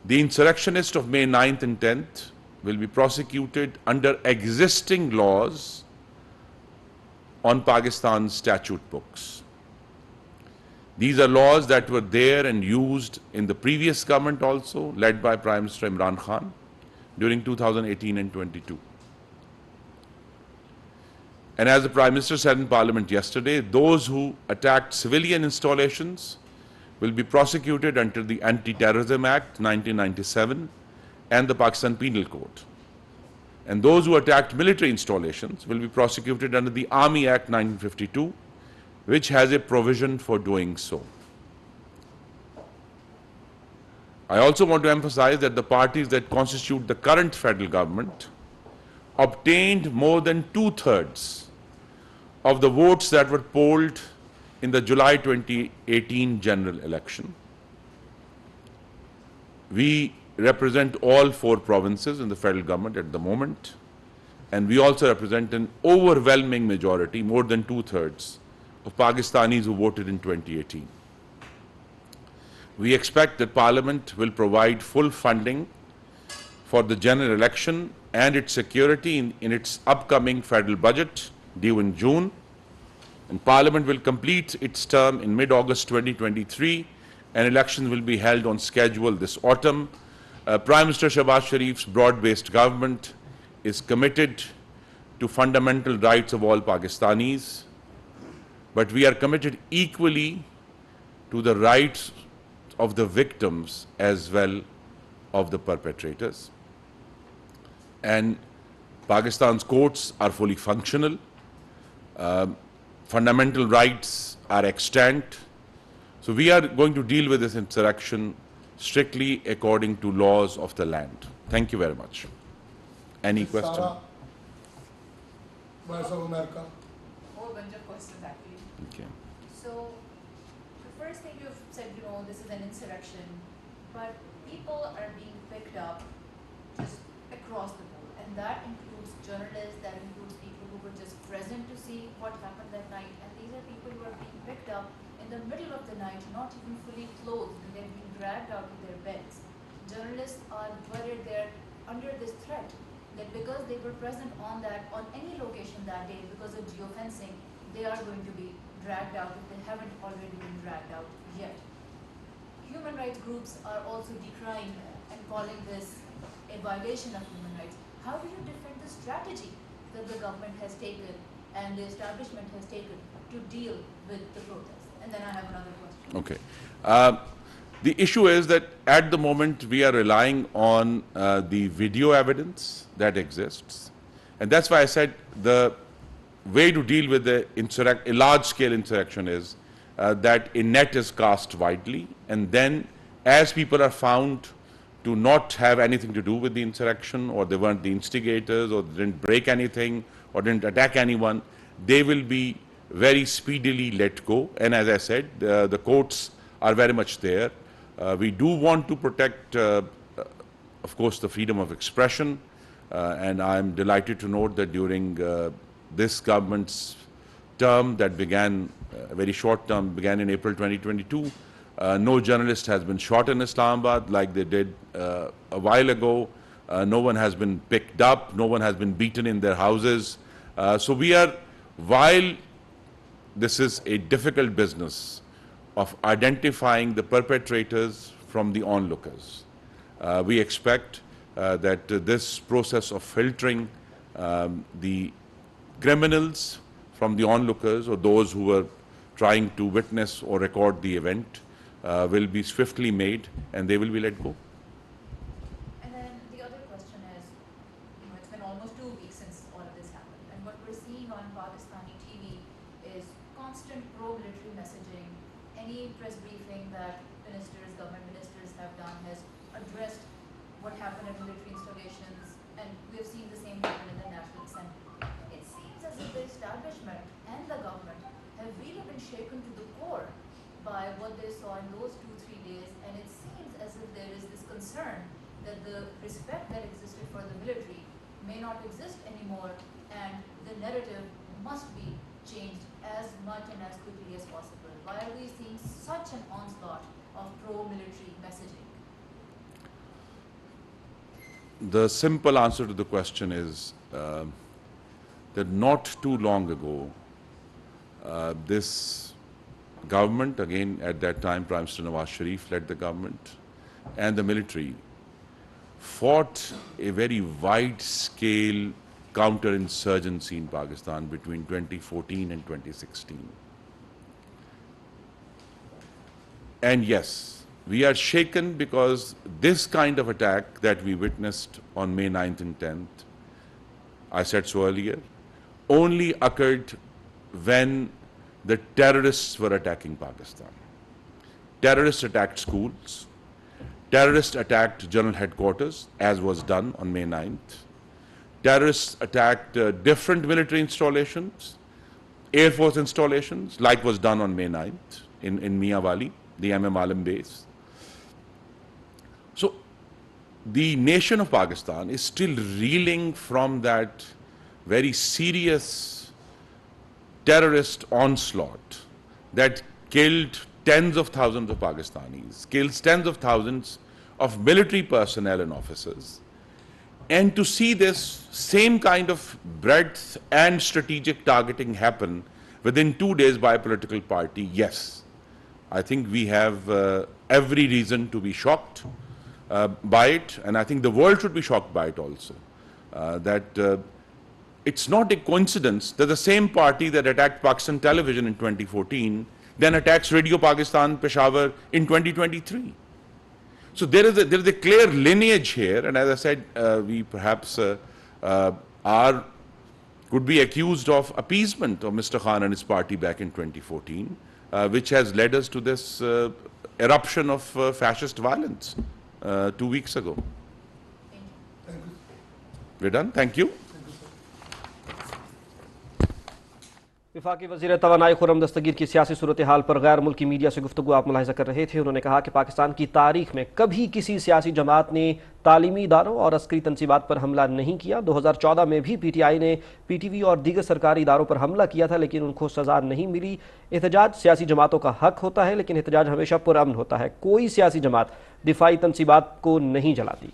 The insurrectionists of May 9th and 10th will be prosecuted under existing laws on Pakistan's statute books. These are laws that were there and used in the previous government also, led by Prime Minister Imran Khan during 2018 and 22. And as the Prime Minister said in Parliament yesterday, those who attacked civilian installations will be prosecuted under the Anti-Terrorism Act 1997 and the Pakistan Penal Code. And those who attacked military installations will be prosecuted under the Army Act 1952, which has a provision for doing so. I also want to emphasize that the parties that constitute the current federal government obtained more than 2/3 of the votes that were polled in the July 2018 general election. We represent all 4 provinces in the federal government at the moment, and we also represent an overwhelming majority, more than 2/3, of Pakistanis who voted in 2018. We expect that Parliament will provide full funding for the general election and its security in its upcoming federal budget due in June. And Parliament will complete its term in mid-August 2023, and elections will be held on schedule this autumn. Prime Minister Shehbaz Sharif's broad-based government is committed to fundamental rights of all Pakistanis, but we are committed equally to the rights of the victims as well of the perpetrators. And Pakistan's courts are fully functional. Fundamental rights are extant. So we are going to deal with this insurrection strictly according to laws of the land. Thank you very much. Any question? Voice of America. A whole bunch of questions actually. Okay. So the first thing you've said, this is an insurrection, but people are being picked up just across the board, and that includes journalists, that includes people who were just present to see what happened that night, and these are people who are being picked up in the middle of the night, not even fully clothed, and they're being dragged out of their beds. Journalists are buried there under this threat that because they were present on any location that day, because of geofencing, they are going to be dragged out if they haven't already been dragged out yet. Human rights groups are also decrying and calling this a violation of human rights. How do you defend the strategy that the government has taken and the establishment has taken to deal with the protests? And then I have another question. Okay. The issue is that at the moment we are relying on the video evidence that exists. And that's why I said the way to deal with a large-scale insurrection is that a net is cast widely, and then as people are found to not have anything to do with the insurrection, or they weren't the instigators, or they didn't break anything, or didn't attack anyone, they will be very speedily let go. And as I said, the courts are very much there. We do want to protect, of course, the freedom of expression, and I'm delighted to note that during this government's term that began, a very short term, began in April 2022, no journalist has been shot in Islamabad like they did a while ago. No one has been picked up. No one has been beaten in their houses. So we are, while this is a difficult business of identifying the perpetrators from the onlookers, we expect that this process of filtering the criminals from the onlookers, or those who were trying to witness or record the event, will be swiftly made, and they will be let go. And then the other question is, it's been almost 2 weeks since all of this happened, and what we're seeing on Pakistani TV is constant pro-military messaging. Any press briefing that government ministers have done has addressed what happened at military installations, and we have seen the same happen in the National Assembly. It seems as if the establishment and the government have really been shaken to the core by what they saw in those 2-3 days, and it seems as if there is this concern that the respect that existed for the military may not exist anymore, and the narrative must be changed as much and as quickly as possible. Why are we seeing such an onslaught of pro-military messaging? the simple answer to the question is that not too long ago, this government, again at that time Prime Minister Nawaz Sharif led the government, and the military fought a very wide-scale counter-insurgency in Pakistan between 2014 and 2016. And yes, we are shaken because this kind of attack that we witnessed on May 9th and 10th, I said so earlier, only occurred when the terrorists were attacking Pakistan. Terrorists attacked schools. Terrorists attacked general headquarters, as was done on May 9th. Terrorists attacked different military installations, Air Force installations, like was done on May 9th in Miawali, the MM Alam base. So the nation of Pakistan is still reeling from that very serious terrorist onslaught that killed tens of thousands of Pakistanis, kills tens of thousands of military personnel and officers. And to see this same kind of breadth and strategic targeting happen within 2 days by a political party, yes, I think we have every reason to be shocked by it, and I think the world should be shocked by it also. It's not a coincidence that the same party that attacked Pakistan television in 2014 then attacks Radio Pakistan Peshawar in 2023. So there is a clear lineage here, and as I said, we perhaps could be accused of appeasement of Mr. Khan and his party back in 2014, which has led us to this eruption of fascist violence 2 weeks ago. Thank you. We're done. Thank you. वफाकी वज़ीर तवानाई खुर्रम दस्तगीर की सियासी सूरत हाल पर गैर मुल्की media से गुफ्तगू आप मुलाहिज़ा कर रहे थे। उन्होंने कहा कि पाकिस्तान की तारीख में कभी किसी सियासी जमात ने तालीमी इदारों और अस्करी तनसीबात पर हमला नहीं किया। 2014 में भी PTI ने PTV और दीगर सरकारी इदारों पर हमला किया था, लेकिन उनको सज़ा नहीं मिली। एहतजाज सियासी जमातों का हक होता है, लेकिन एहतजाज हमेशा पुरअमन होता है। कोई सियासी जमात दिफाई तनसीबात को नहीं जलाती।